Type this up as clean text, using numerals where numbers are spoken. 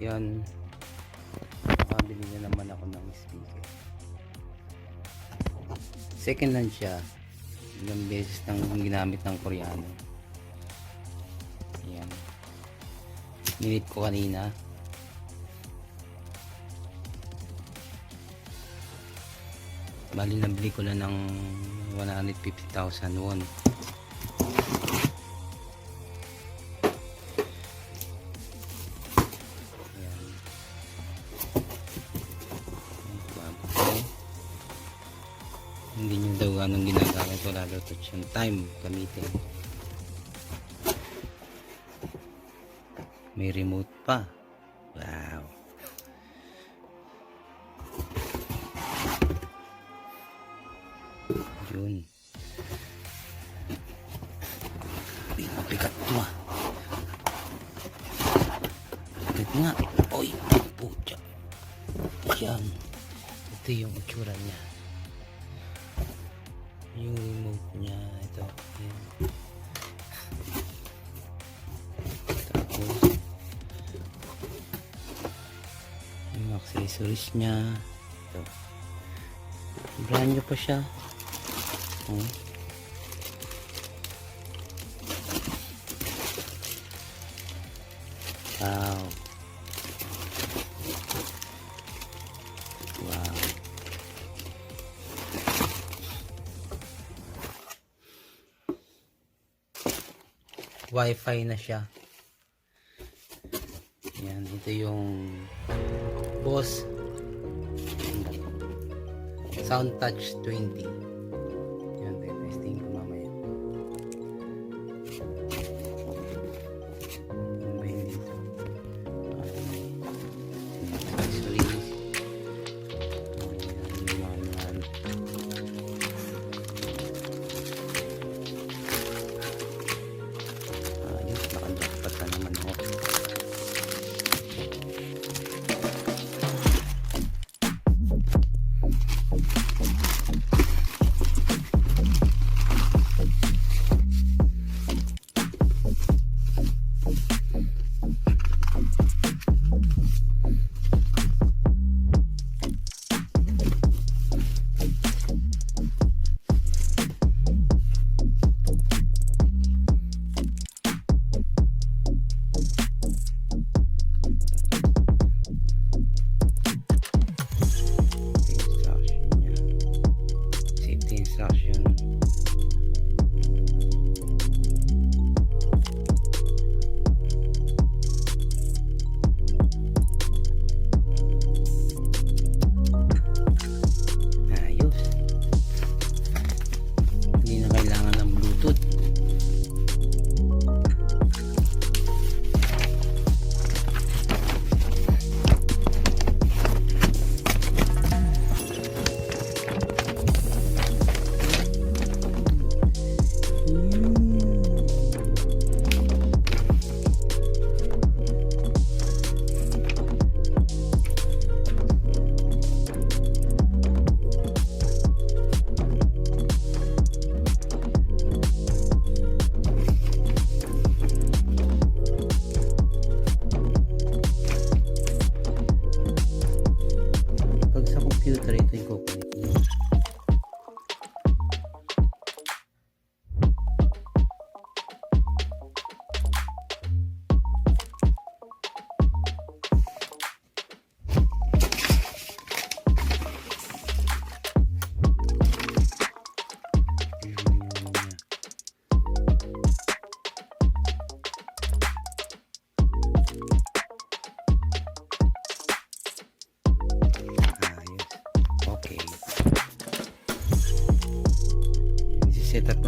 Yan, nakabili na naman ako ng speaker. Second hand siya, ilang beses nang ginamit ng Koreano. Yan, minute ko kanina. Bali nabili ko na ng 150,000 won. Hindi nyo daw anong ginagamit, wala daw touch yung time gamitin. May remote pa. Wow. Yun. Pikat to ah. Pikat nga. Oy, pucha. Yan. Ito yung itsura niya. Yung remote niya. Ito. Yan. Tapos yung accessories niya. Ito. Brand new pa siya. Wow. Wow. Wi-Fi na siya. Yan, ito yung BOSE SoundTouch 20. Yan, testing ko mamaya. Ano ba yun dito? Accessories. Manual. Ayos, nakajakpat na naman ako. Instruction. Ayos. Hindi na kailangan ng Bluetooth. Computer ito yung kukulit niya. Set up mo